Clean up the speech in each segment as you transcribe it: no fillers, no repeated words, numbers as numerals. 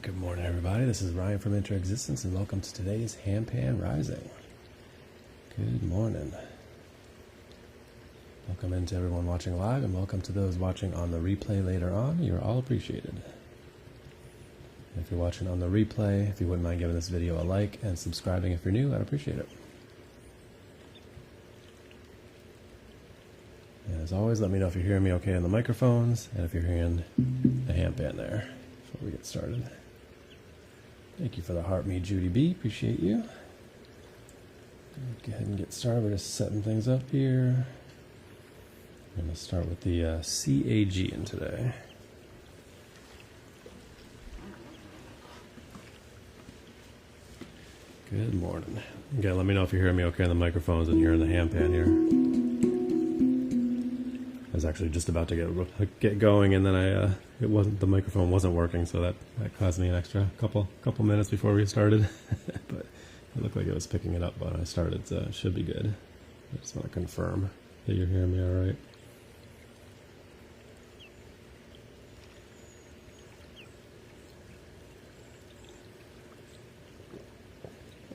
Good morning, everybody. This is Ryan from Inter-Existence, and welcome to today's Handpan Rising. Good morning. Welcome in to everyone watching live, and welcome to those watching on the replay later on. You're all appreciated. If you're watching on the replay, if you wouldn't mind giving this video a like and subscribing if you're new, I'd appreciate it. And as always, let me know if you're hearing me okay on the microphones, and if you're hearing the handpan there before we get started. Thank you for the heart, me, Judy B. Appreciate you. Go ahead and get started. We're just setting things up here. I'm going to start with the CAG in today. Good morning. Again, let me know if you're hearing me okay on the microphones and hearing the handpan here. I was actually just about to get going, and then the microphone wasn't working, so that caused me an extra couple minutes before we started. But it looked like it was picking it up when I started, so it should be good. I just want to confirm that you're hearing me all right.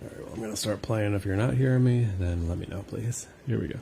All right, well, I'm going to start playing. If you're not hearing me, then let me know, please. Here we go.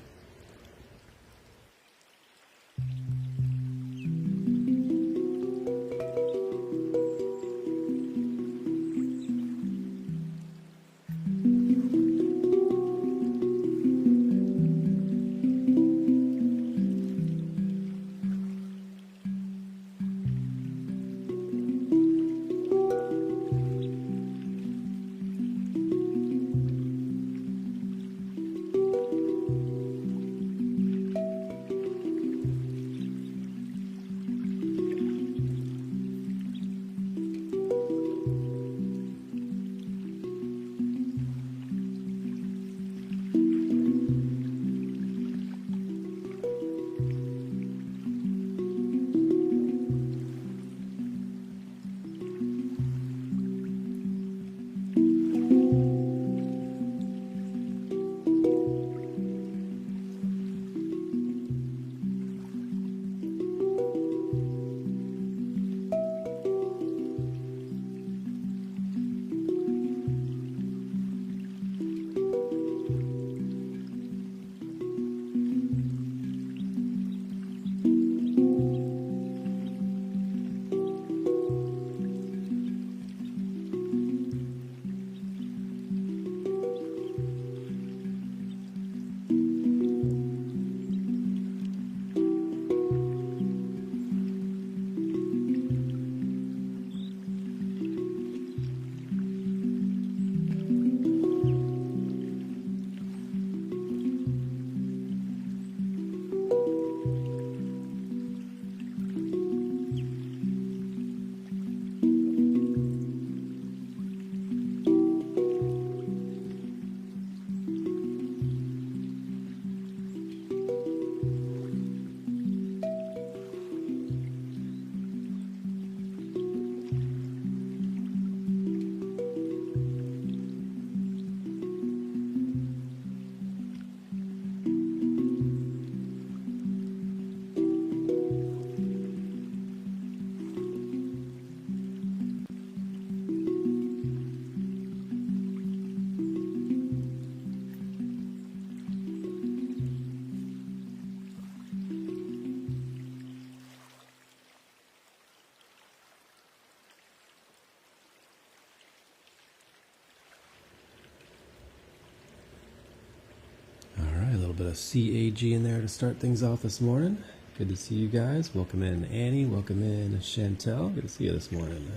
Bit of CAG in there to start things off this morning. Good to see you guys. Welcome in, Annie. Welcome in, Chantel. Good to see you this morning.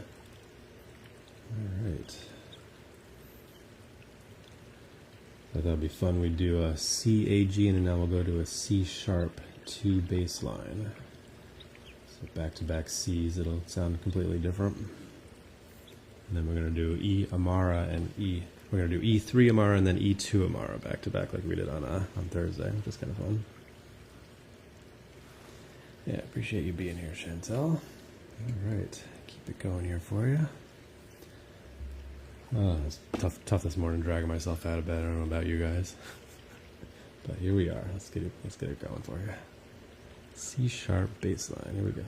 All right. I thought it'd be fun. We'd do a CAG and then we'll go to a C sharp 2 bass line. So back-to-back C's. It'll sound completely different. And then we're going to do E Amara and E. We're going to do E3 Amara and then E2 Amara back to back like we did on Thursday, which is kind of fun. Yeah, appreciate you being here, Chantel. All right, keep it going here for you. Oh, it's tough this morning dragging myself out of bed. I don't know about you guys. But here we are. Let's get it going for you. C sharp bass line. Here we go.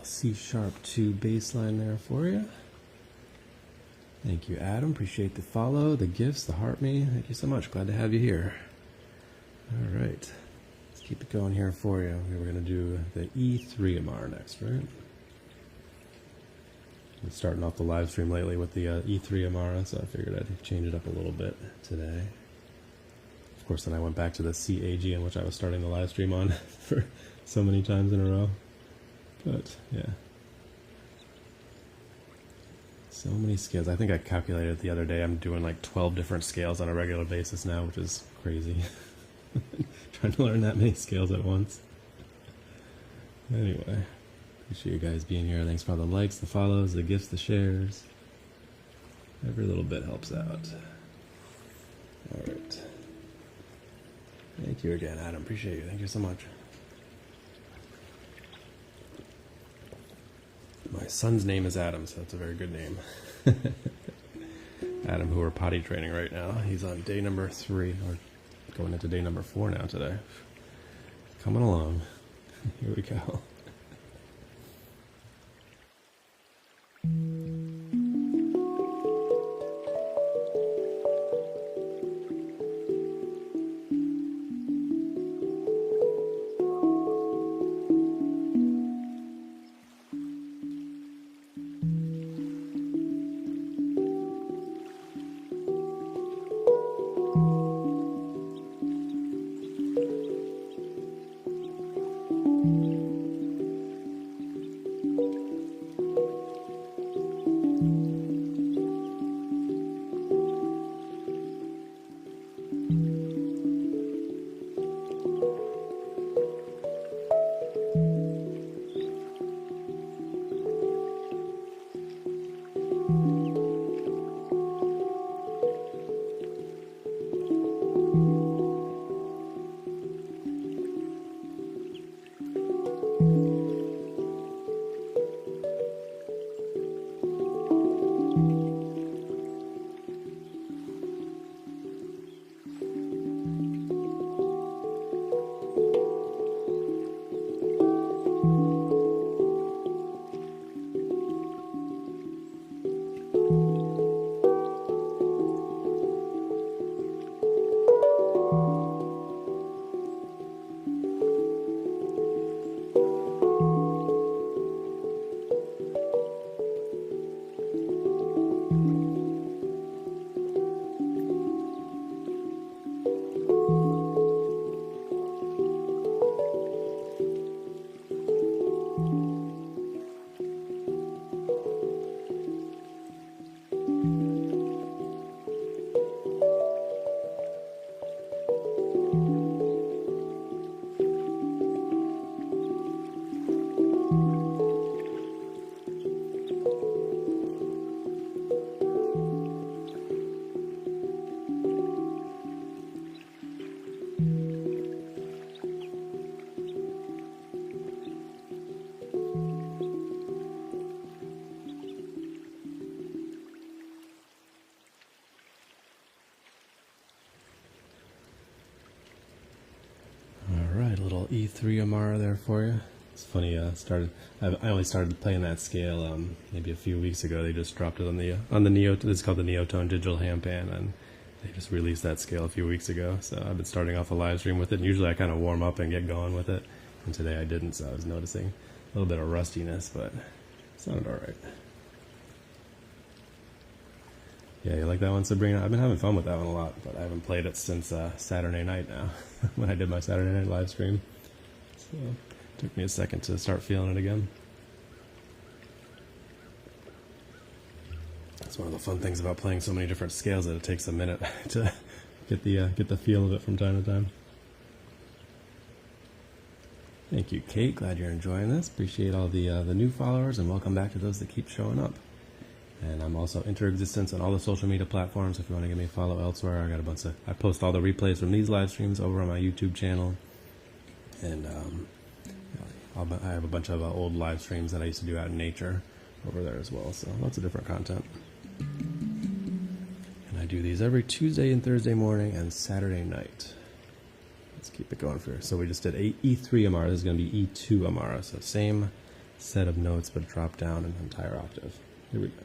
C#2 bass line there for you. Thank you, Adam. Appreciate the follow, the gifts, the heart me. Thank you so much. Glad to have you here. All right. Let's keep it going here for you. We're going to do the E3 MR next, right? I'm starting off the live stream lately with the E3 MR, so I figured I'd change it up a little bit today. Of course, then I went back to the CAG, in which I was starting the live stream on for so many times in a row. But, yeah. So many scales. I think I calculated the other day I'm doing like 12 different scales on a regular basis now, which is crazy. Trying to learn that many scales at once. Anyway, appreciate you guys being here. Thanks for all the likes, the follows, the gifts, the shares. Every little bit helps out. All right. Thank you again, Adam. Appreciate you. Thank you so much. My son's name is Adam, so that's a very good name. Adam, who we're potty training right now. He's on day number 3, or going into day number 4 now today. Coming along. Here we go. Little E3 Amara there for you. It's funny. I only started playing that scale maybe a few weeks ago. They just dropped it on the Neotone. It's called the Neotone digital handpan, and they just released that scale a few weeks ago. So I've been starting off a live stream with it. And usually I kind of warm up and get going with it, and today I didn't. So I was noticing a little bit of rustiness, but it sounded all right. Yeah, you like that one, Sabrina? I've been having fun with that one a lot, but I haven't played it since Saturday night now, when I did my Saturday night live stream. So it took me a second to start feeling it again. That's one of the fun things about playing so many different scales, that it takes a minute to get the feel of it from time to time. Thank you, Kate. Glad you're enjoying this. Appreciate all the new followers, and welcome back to those that keep showing up. And I'm also interexistence on all the social media platforms. If you want to give me a follow elsewhere, I post all the replays from these live streams over on my YouTube channel. And I have a bunch of old live streams that I used to do out in nature over there as well. So lots of different content. And I do these every Tuesday and Thursday morning and Saturday night. Let's keep it going for you. So we just did E3 Amara. This is going to be E2 Amara. So same set of notes, but drop down an entire octave. Here we go.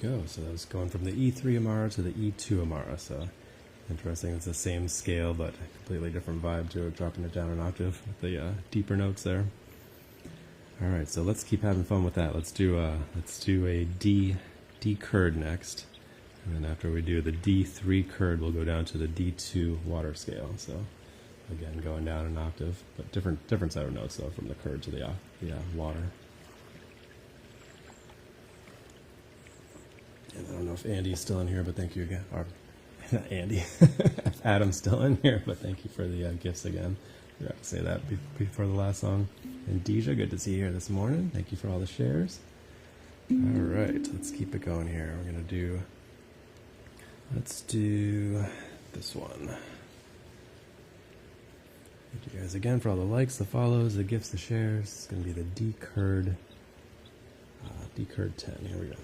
Go. So that was going from the E3 Amara to the E2 Amara. So interesting. It's the same scale, but a completely different vibe to it, dropping it down an octave with the deeper notes there. All right, so let's keep having fun with that. Let's do a D chord next, and then after we do the D3 chord, we'll go down to the D2 water scale. So again, going down an octave, but different set of notes though, from the chord to the water. And I don't know if Andy's still in here, but thank you again. Or not Andy, if Adam's still in here, but thank you for the gifts again. I forgot to say that before the last song. And Deja, good to see you here this morning. Thank you for all the shares. All right, let's keep it going here. Let's do this one. Thank you guys again for all the likes, the follows, the gifts, the shares. It's going to be the D chord 10. Here we go.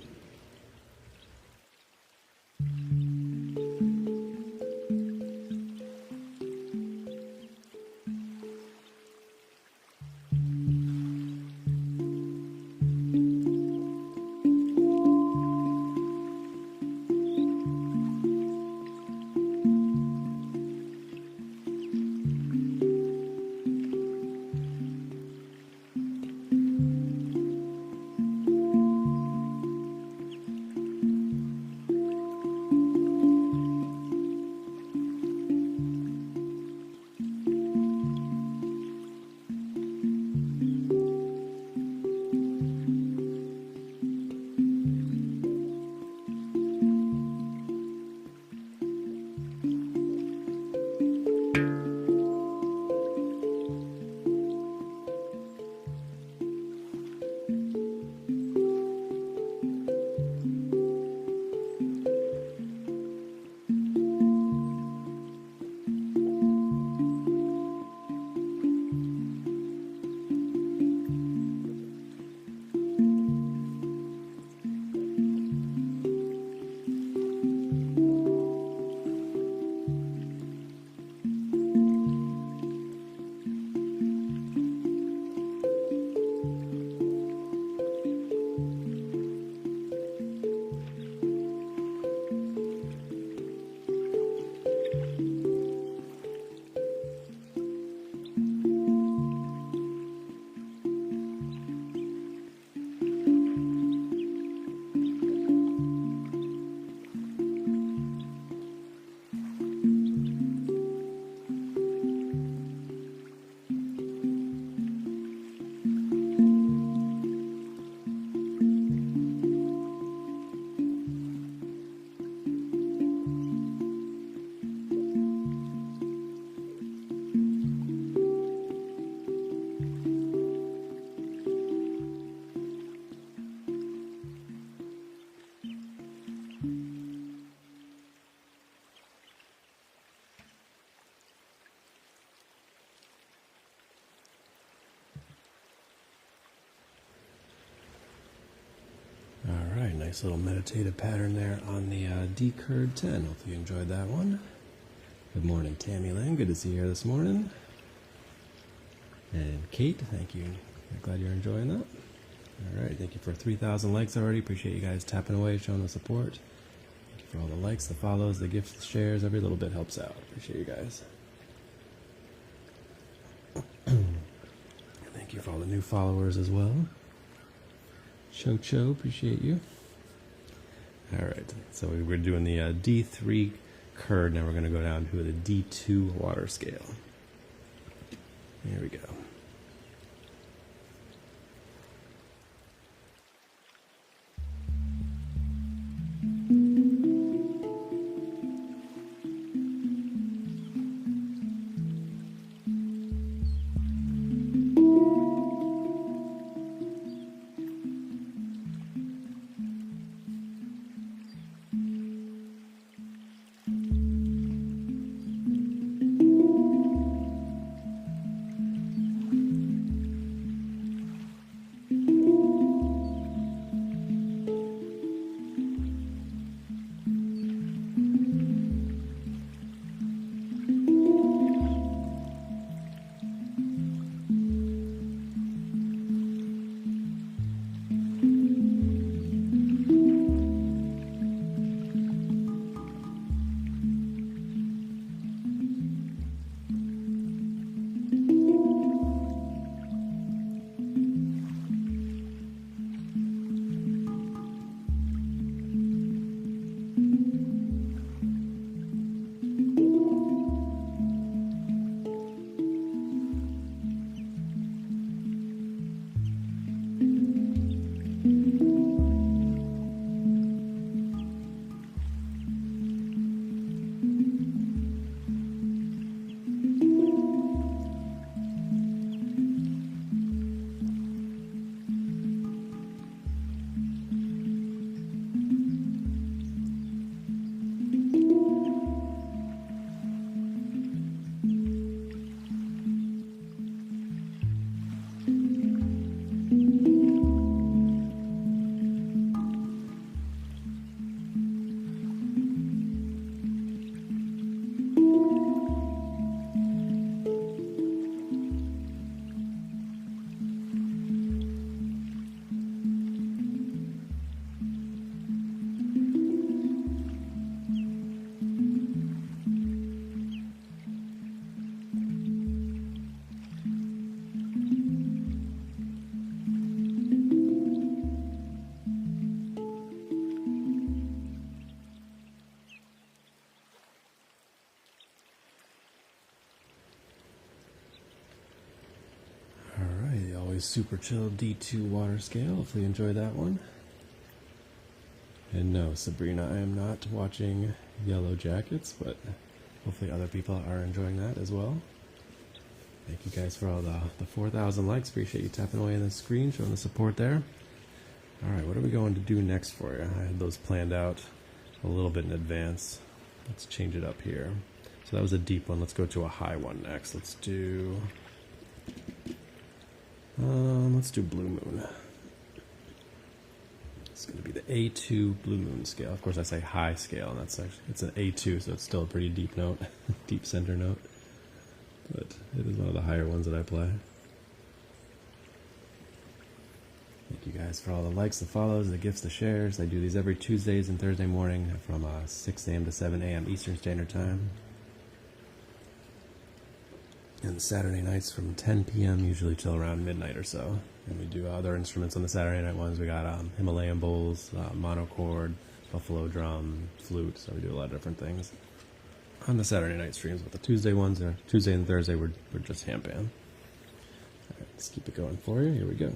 Nice little meditative pattern there on the D curd 10. Hope you enjoyed that one. Good morning, Tammy Lynn. Good to see you here this morning. And Kate, thank you. I'm glad you're enjoying that. All right, thank you for 3,000 likes already. Appreciate you guys tapping away, showing the support. Thank you for all the likes, the follows, the gifts, the shares. Every little bit helps out. Appreciate you guys. Thank you for all the new followers as well. Cho, appreciate you. All right, so we're doing the D3 curd. Now we're going to go down to the D2 water scale. Here we go. Super chill D2 water scale. Hopefully you enjoy that one. And no, Sabrina, I am not watching Yellow Jackets, but hopefully other people are enjoying that as well. Thank you guys for all the 4,000 likes. Appreciate you tapping away on the screen, showing the support there. All right, what are we going to do next for you? I had those planned out a little bit in advance. Let's change it up here. So that was a deep one. Let's go to a high one next. Let's do Blue Moon. It's going to be the A2 Blue Moon scale. Of course, I say high scale, and that's actually, it's an A2, so it's still a pretty deep note, deep center note. But it is one of the higher ones that I play. Thank you guys for all the likes, the follows, the gifts, the shares. I do these every Tuesdays and Thursday morning from 6 a.m. to 7 a.m. Eastern Standard Time. And Saturday nights from 10 p.m. usually till around midnight or so. And we do other instruments on the Saturday night ones. We got Himalayan bowls, monochord, buffalo drum, flute. So we do a lot of different things on the Saturday night streams. But the Tuesday ones, are Tuesday and Thursday, we're just handpan. All right, let's keep it going for you. Here we go.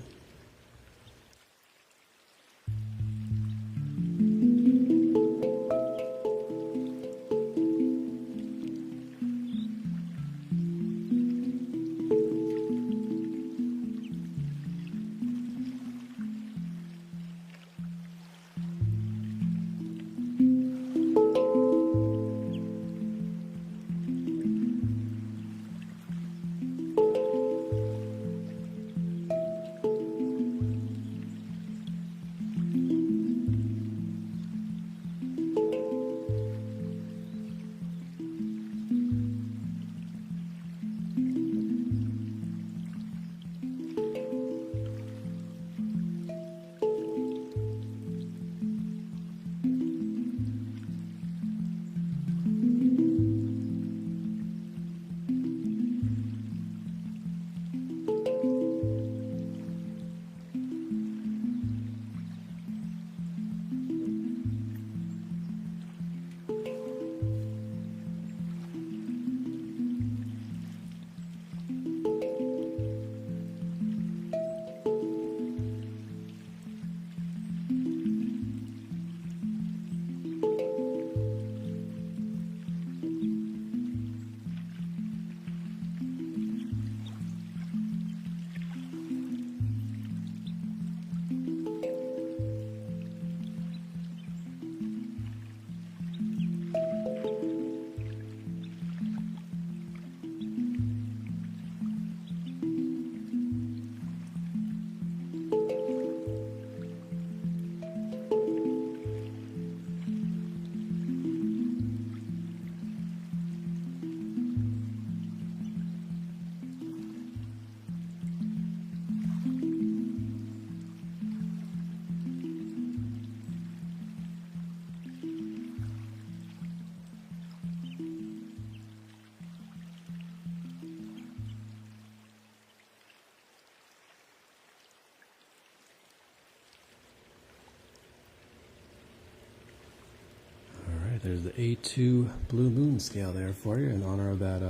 Alright, there's the A2 Blue Moon scale there for you in honor of that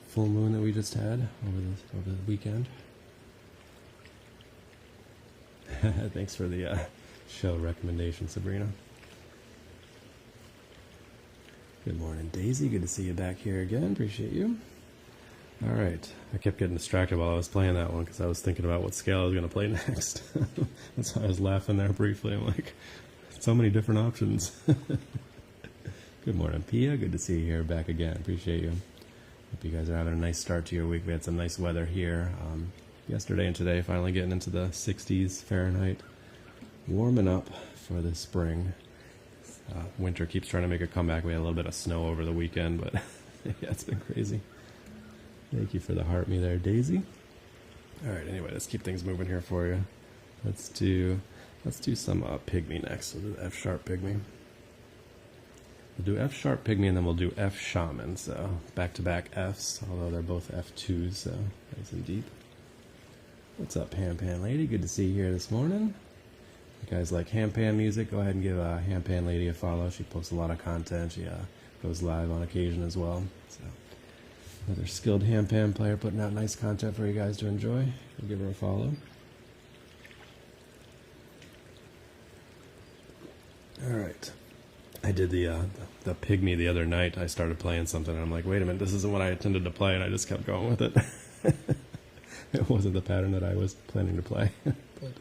full moon that we just had over the weekend. Thanks for the show recommendation, Sabrina. Good morning, Daisy. Good to see you back here again. Appreciate you. Alright, I kept getting distracted while I was playing that one because I was thinking about what scale I was going to play next. That's why I was laughing there briefly. I'm like, so many different options. Good morning, Pia. Good to see you here back again. Appreciate you. Hope you guys are having a nice start to your week. We had some nice weather here yesterday and today, finally getting into the 60s Fahrenheit. Warming up for the spring. Winter keeps trying to make a comeback. We had a little bit of snow over the weekend, but yeah, it's been crazy. Thank you for the heart me there, Daisy. All right, anyway, let's keep things moving here for you. Let's do some pygmy next. We'll do the F sharp pygmy. We'll do F sharp pygmy and then we'll do F shaman. So back-to-back Fs, although they're both F2s, so nice and deep. What's up, Handpan Lady? Good to see you here this morning. If you guys like handpan music, go ahead and give Handpan Lady a follow. She posts a lot of content. She goes live on occasion as well. So another skilled handpan player putting out nice content for you guys to enjoy. Go give her a follow. All right. I did the pygmy the other night. I started playing something and I'm like, wait a minute, this isn't what I intended to play, and I just kept going with it. It wasn't the pattern that I was planning to play, but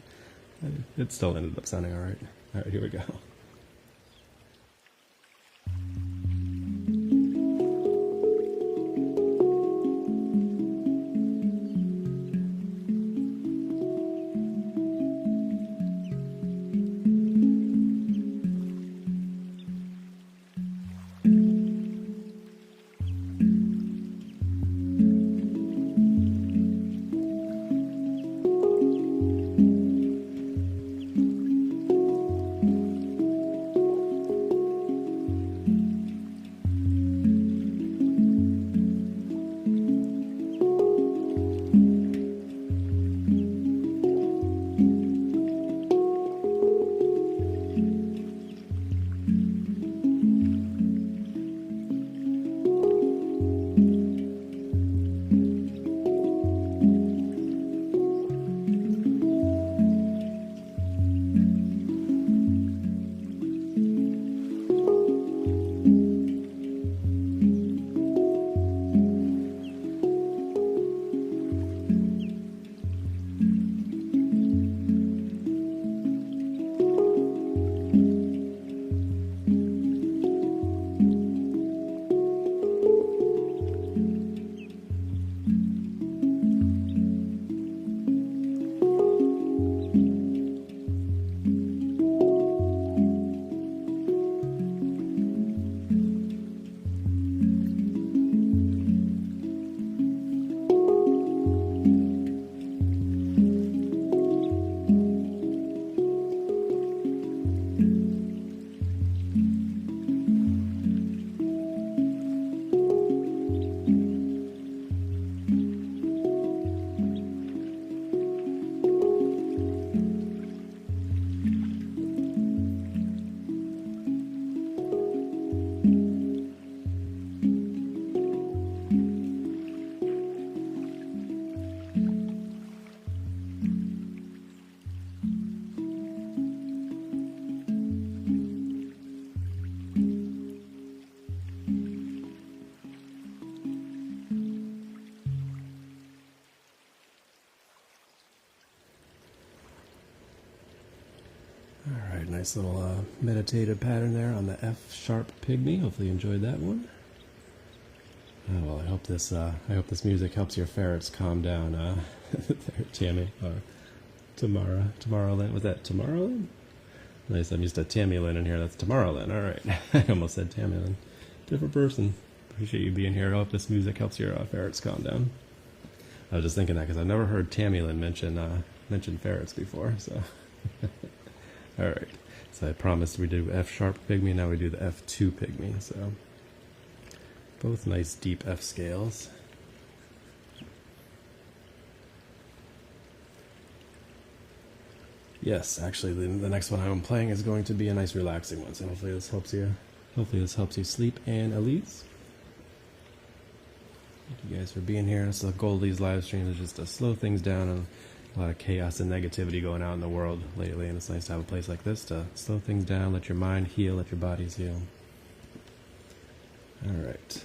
it still ended up sounding all right. All right, here we go. Alright, nice little meditative pattern there on the F sharp pygmy. Hopefully you enjoyed that one. Oh, well, I hope this music helps your ferrets calm down. There, Tammy, or Tomorrowland. Was that Tomorrowland? Nice, I'm used to Tammy Lynn in here. That's Tomorrowland. Alright, I almost said Tammy Lynn. Different person. Appreciate you being here. I hope this music helps your ferrets calm down. I was just thinking that because I've never heard Tammy Lynn mention ferrets before, so... Alright, so I promised we do F sharp pygmy, now we do the F2 pygmy, so both nice deep F scales. Yes, actually the next one I'm playing is going to be a nice relaxing one, so hopefully this helps you Hopefully this helps you sleep and Elise. Thank you guys for being here. That's the goal of these live streams, is just to slow things down, and a lot of chaos and negativity going out in the world lately, and it's nice to have a place like this to slow things down, let your mind heal, let your bodies heal. Alright.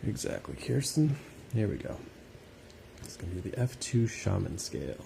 Exactly, Kirsten. Here we go. It's going to be the F2 Shaman scale.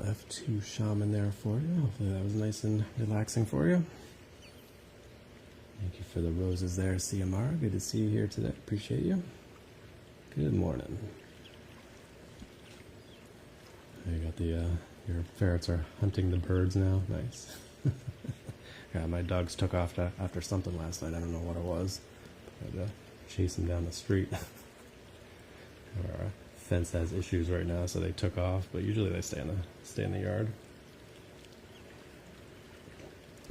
F2 Shaman there for you. Hopefully that was nice and relaxing for you. Thank you for the roses there, CMR. Good to see you here today. Appreciate you. Good morning. You got the, your ferrets are hunting the birds now. Nice. Yeah, my dogs took off after something last night. I don't know what it was. I had to chase them down the street. Our fence has issues right now, so they took off, but usually they stay in the yard.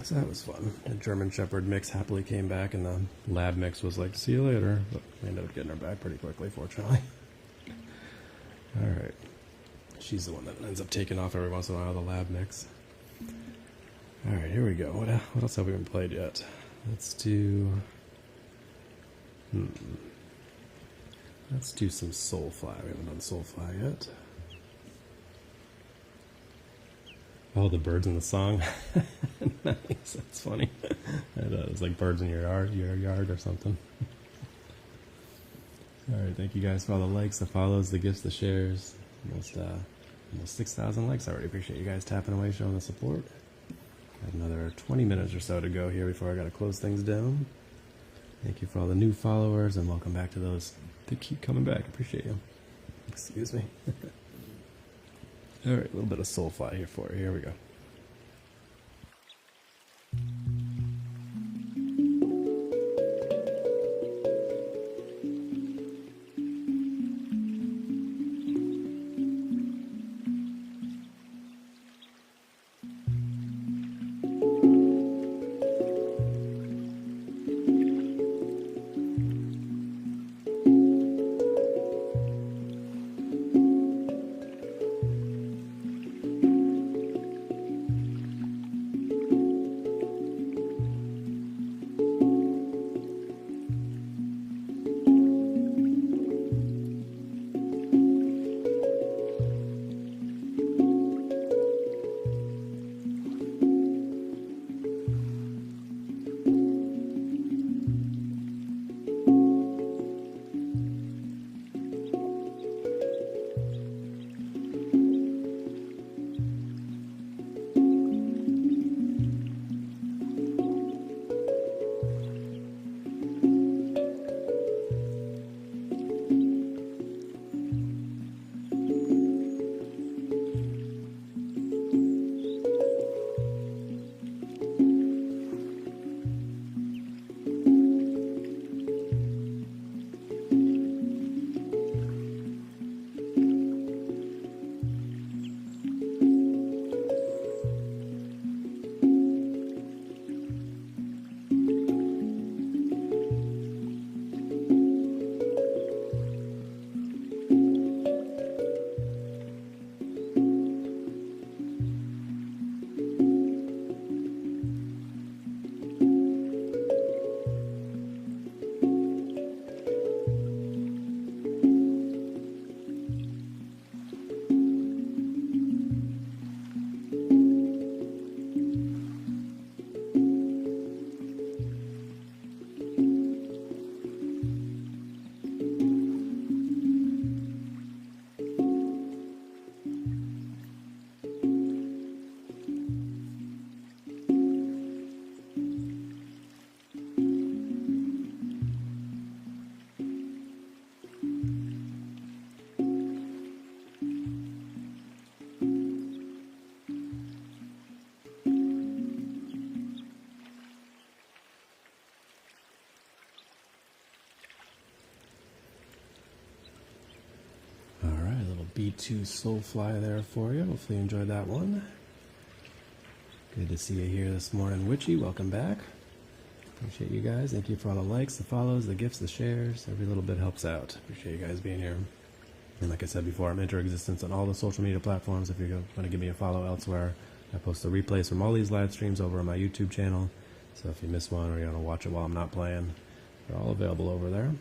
So that was fun. The German Shepherd mix happily came back, and the lab mix was like, see you later. But we ended up getting her back pretty quickly, fortunately. All right. She's the one that ends up taking off every once in a while, the lab mix. All right, here we go. What else have we haven't played yet? Let's do... Let's do some Soulfly. We haven't done Soulfly yet. Oh, the birds in the song. Nice, that's funny. It's like birds in your yard or something. All right, thank you guys for all the likes, the follows, the gifts, the shares. Almost 6,000 likes already. Appreciate you guys tapping away, showing the support. Got another 20 minutes or so to go here before I got to close things down. Thank you for all the new followers, and welcome back to those that keep coming back. Appreciate you. Excuse me. All right, a little bit of Soulfly here for you. Here we go. B2 Soulfly there for you. Hopefully you enjoyed that one. Good to see you here this morning. Witchy, welcome back. Appreciate you guys. Thank you for all the likes, the follows, the gifts, the shares. Every little bit helps out. Appreciate you guys being here. And like I said before, I'm inter-existence on all the social media platforms. If you're going to give me a follow elsewhere, I post the replays from all these live streams over on my YouTube channel. So if you miss one or you want to watch it while I'm not playing, they're all available over there.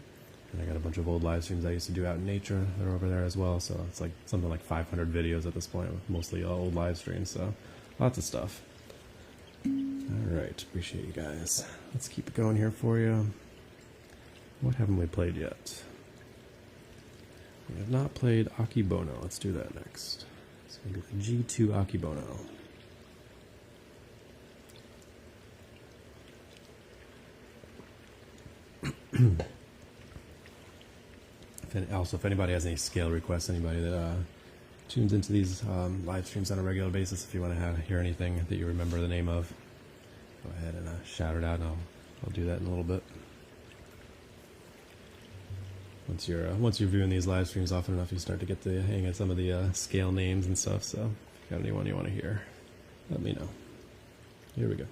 And I got a bunch of old live streams I used to do out in nature. They're over there as well. So it's like something like 500 videos at this point, with mostly old live streams. So lots of stuff. All right, appreciate you guys. Let's keep it going here for you. What haven't we played yet? We have not played Akibono. Let's do that next. It's going to be the G2 Akibono. Also, if anybody has any scale requests, anybody that tunes into these live streams on a regular basis, if you want to hear anything that you remember the name of, go ahead and shout it out, and I'll do that in a little bit. Once you're viewing these live streams often enough, you start to get the hang of some of the scale names and stuff. So, if you got anyone you want to hear, let me know. Here we go.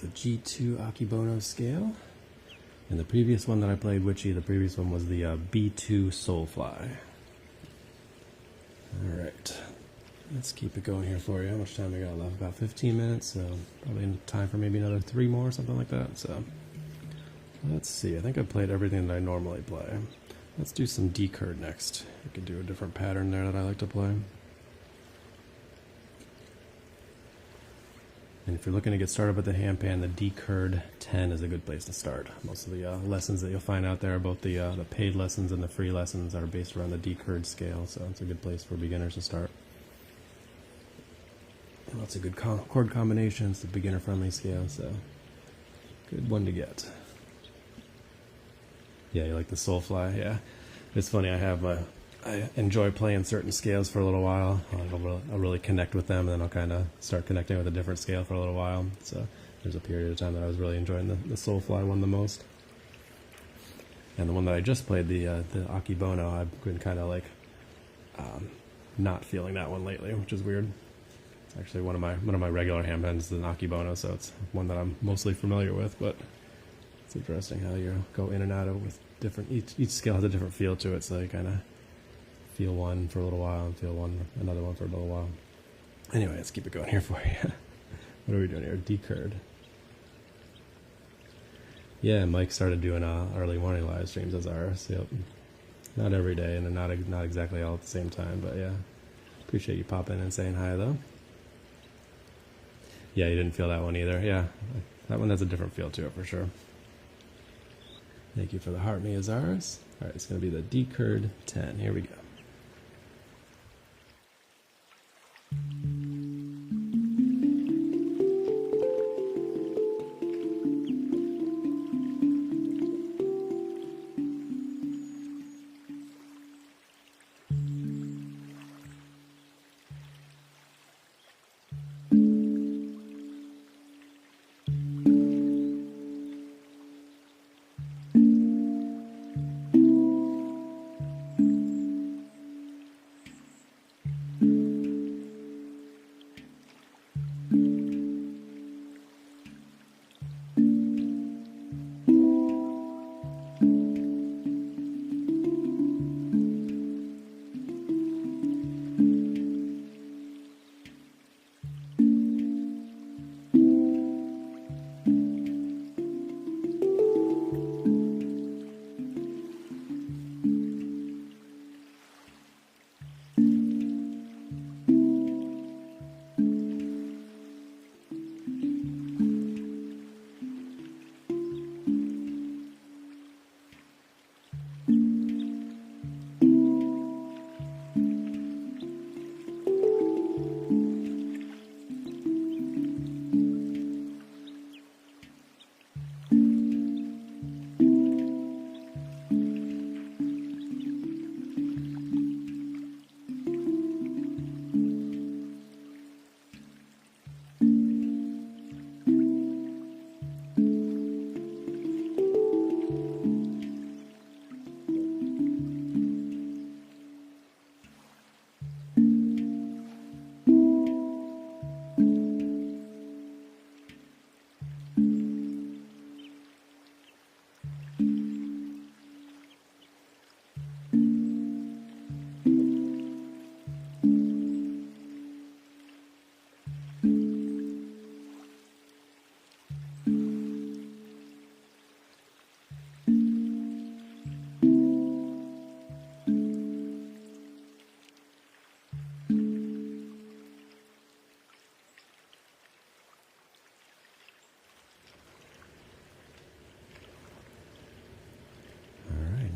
The G2 Akibono scale. And the previous one that I played, Witchy, the previous one was the B2 Soulfly. Alright, let's keep it going here for you. How much time we got left? About 15 minutes, so probably time for maybe another 3 more, something like that. So let's see, I think I played everything that I normally play. Let's do some D-Curd next. We could do a different pattern there that I like to play. And if you're looking to get started with the handpan, the D-Curd 10 is a good place to start. Most of the lessons that you'll find out there, both the paid lessons and the free lessons, are based around the D-Curd scale, so it's a good place for beginners to start. And lots of good chord combinations, the beginner-friendly scale, so good one to get. Yeah, you like the Soulfly? Yeah. It's funny, I enjoy playing certain scales for a little while. I'll really connect with them, and then I'll kind of start connecting with a different scale for a little while. So there's a period of time that I was really enjoying the Soulfly one the most. And the one that I just played, the Akibono, I've been kind of like not feeling that one lately, which is weird. It's actually one of my regular handpans, the Akibono, so it's one that I'm mostly familiar with. But it's interesting how you go in and out of with different. Each scale has a different feel to it, so you kind of feel one for a little while and feel another one for a little while. Anyway, let's keep it going here for you. What are we doing here? D-Curd. Yeah, Mike started doing early morning live streams as ours. Yep. Not every day, and not exactly all at the same time, but yeah. Appreciate you popping in and saying hi, though. Yeah, you didn't feel that one either. Yeah, that one has a different feel to it for sure. Thank you for the heart, me as ours. All right, it's going to be the D-Curd 10. Here we go.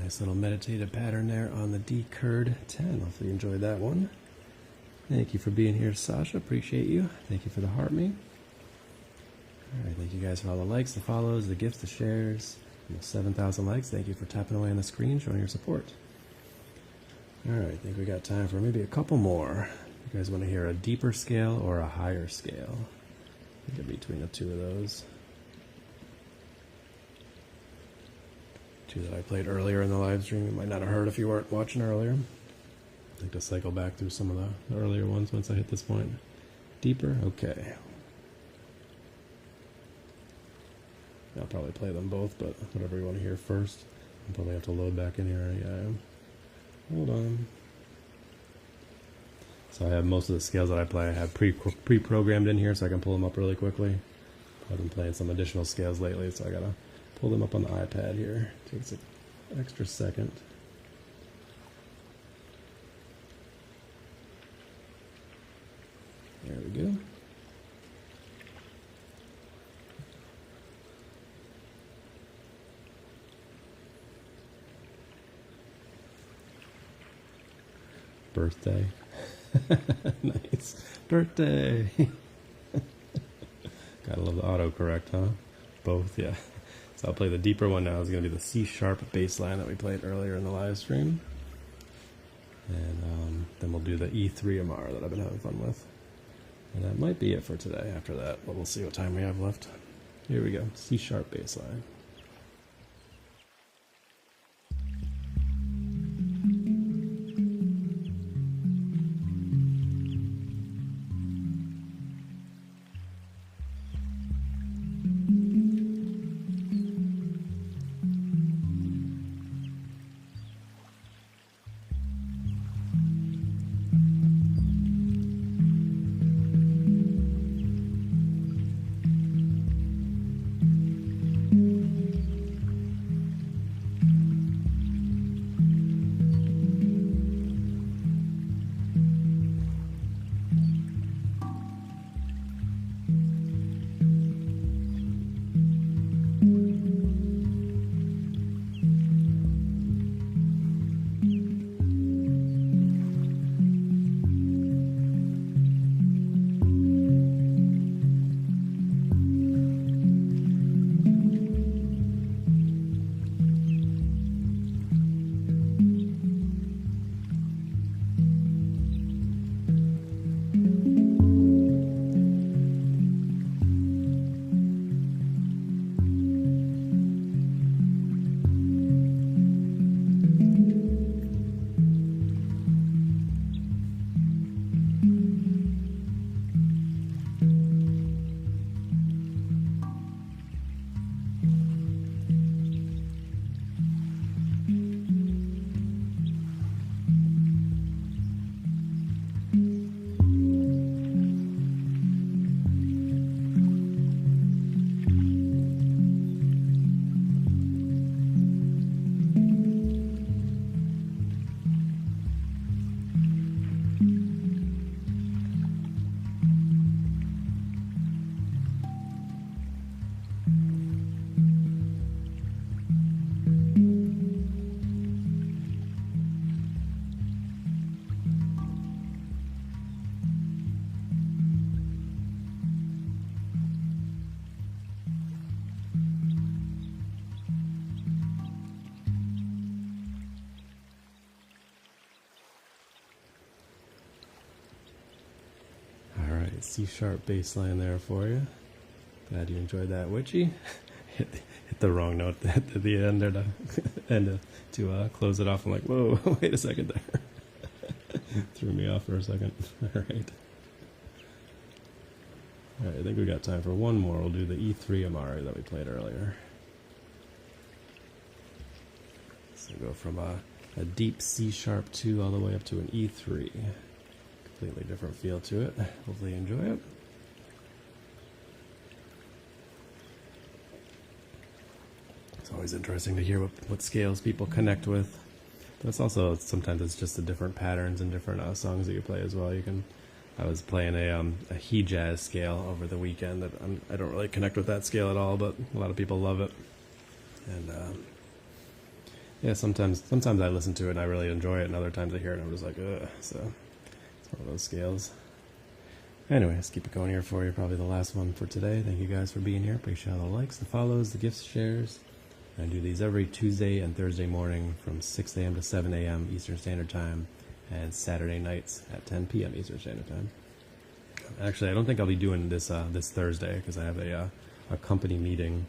Nice little meditative pattern there on the D curd 10. Hopefully you enjoyed that one. Thank you for being here, Sasha. Appreciate you. Thank you for the heart me. All right, thank you guys for all the likes, the follows, the gifts, the shares. Almost 7,000 likes. Thank you for tapping away on the screen, showing your support. All right, I think we got time for maybe a couple more. You guys want to hear a deeper scale or a higher scale? I think in between the two of those. Two that I played earlier in the live stream. You might not have heard if you weren't watching earlier. I'd like to cycle back through some of the earlier ones once I hit this point. Deeper? Okay. I'll probably play them both, but whatever you want to hear first. I'll probably have to load back in here. Yeah, I am. Hold on. So I have most of the scales that I play, I have pre-programmed in here so I can pull them up really quickly. I've been playing some additional scales lately, so I gotta pull them up on the iPad here. Takes an extra second. There we go. Birthday. Nice. Birthday. Gotta love the autocorrect, huh? Both, yeah. So I'll play the deeper one now. It's going to be the C-sharp bass line that we played earlier in the live stream. And then we'll do the E3 MR that I've been having fun with. And that might be it for today. After that, but we'll see what time we have left. Here we go. C-sharp bass line. C-sharp bass line there for you. Glad you enjoyed that, Witchy. hit the wrong note at the end there to close it off. I'm like, whoa, wait a second there. Threw me off for a second. All right. All right, I think we got time for one more. We'll do the E3 Amari that we played earlier. So go from a deep C-sharp 2 all the way up to an E3. Completely different feel to it. Hopefully you enjoy it. It's always interesting to hear what scales people connect with. But it's also, sometimes it's just the different patterns and different songs that you play as well. I was playing a he jazz scale over the weekend. That I don't really connect with that scale at all, but a lot of people love it. And yeah, sometimes I listen to it and I really enjoy it, and other times I hear it and I'm just like, ugh. So it's one of those scales. Anyway, let's keep it going here for you. Probably the last one for today. Thank you guys for being here. Appreciate all the likes, the follows, the gifts, shares. I do these every Tuesday and Thursday morning from 6 a.m. to 7 a.m. Eastern Standard Time, and Saturday nights at 10 p.m. Eastern Standard Time. Actually, I don't think I'll be doing this this Thursday because I have a company meeting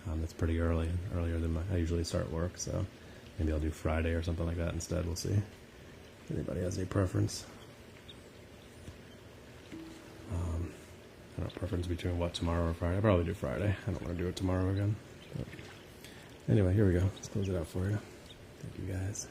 that's pretty earlier than I usually start work. So maybe I'll do Friday or something like that instead. We'll see. If anybody has any preference. I don't know, preference between what, tomorrow or Friday? I'll probably do Friday. I don't want to do it tomorrow again. But anyway, here we go. Let's close it out for you. Thank you guys.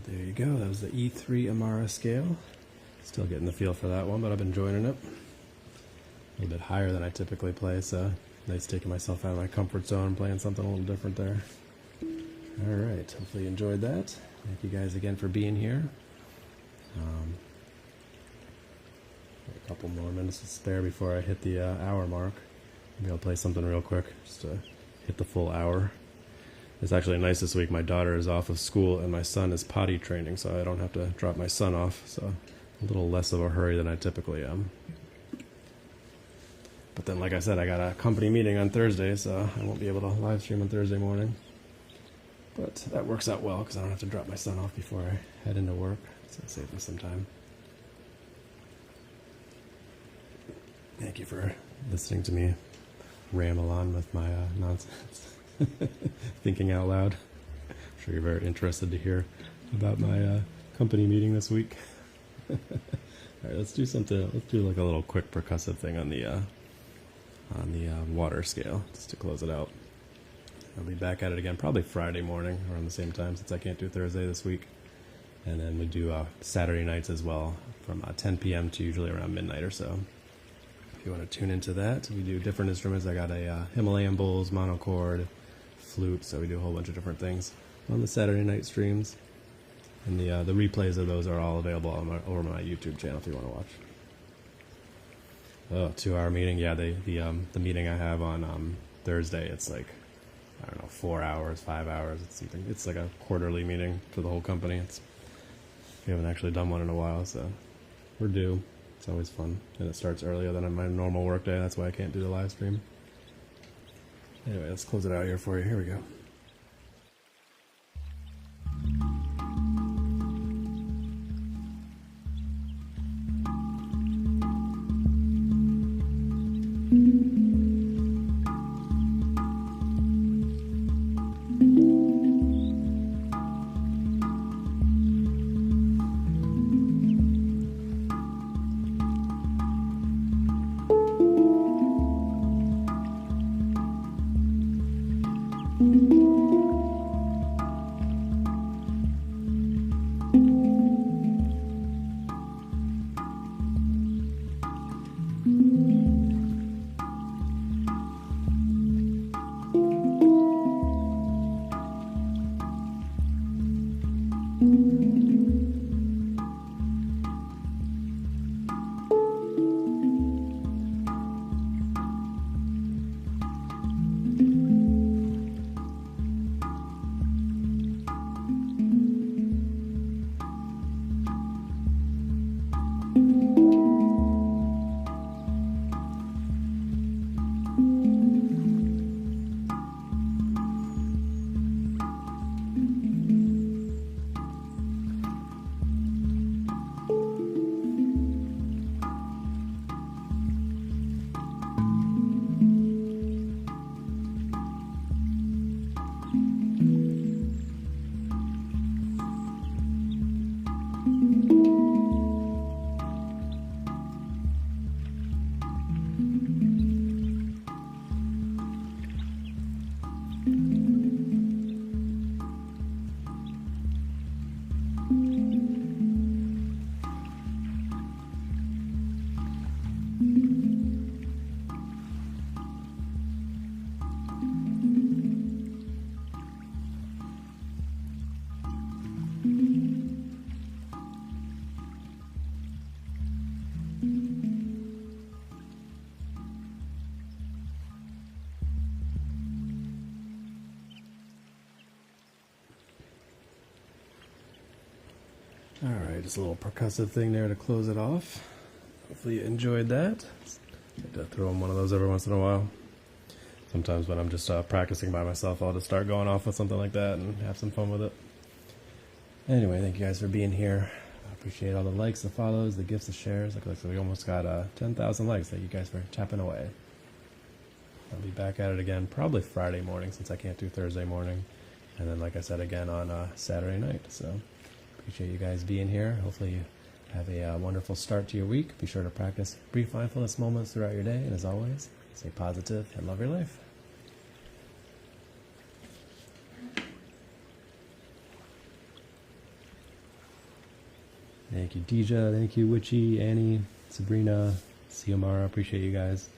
There you go. That was the E3 Amara scale. Still getting the feel for that one, but I've been enjoying it. A little bit higher than I typically play, so nice taking myself out of my comfort zone, playing something a little different there. All right, hopefully you enjoyed that. Thank you guys again for being here. A couple more minutes to spare before I hit the hour mark. Maybe I'll play something real quick just to hit the full hour. It's actually nice this week. My daughter is off of school and my son is potty training, so I don't have to drop my son off. So a little less of a hurry than I typically am. But then, like I said, I got a company meeting on Thursday, so I won't be able to live stream on Thursday morning. But that works out well because I don't have to drop my son off before I head into work, so it saves me some time. Thank you for listening to me ramble on with my nonsense. Thinking out loud. I'm sure you're very interested to hear about my company meeting this week. All right, let's do something. Let's do like a little quick percussive thing on the on the water scale, just to close it out. I'll be back at it again probably Friday morning around the same time, since I can't do Thursday this week. And then we do Saturday nights as well, from 10 p.m. to usually around midnight or so. If you want to tune into that, we do different instruments. I got a Himalayan bowls, monochord, flute, so we do a whole bunch of different things on the Saturday night streams. And the replays of those are all available on over my YouTube channel if you want to watch. Oh, 2-hour meeting. Yeah, the meeting I have on Thursday, it's like, I don't know, 4 hours, 5 hours. It's something. It's like a quarterly meeting for the whole company. We haven't actually done one in a while, so we're due. It's always fun, and it starts earlier than my normal work day. That's why I can't do the live stream. Anyway, let's close it out here for you. Here we go. Alright, just a little percussive thing there to close it off. Hopefully you enjoyed that. I like to throw in one of those every once in a while. Sometimes when I'm just practicing by myself, I'll just start going off with something like that and have some fun with it. Anyway, thank you guys for being here. I appreciate all the likes, the follows, the gifts, the shares. Like we almost got 10,000 likes. Thank you guys for tapping away. I'll be back at it again probably Friday morning, since I can't do Thursday morning. And then, like I said, again on Saturday night. So appreciate you guys being here. Hopefully you have a wonderful start to your week. Be sure to practice brief mindfulness moments throughout your day. And as always, stay positive and love your life. Thank you, Deja. Thank you, Witchy, Annie, Sabrina, Siomara. Appreciate you guys.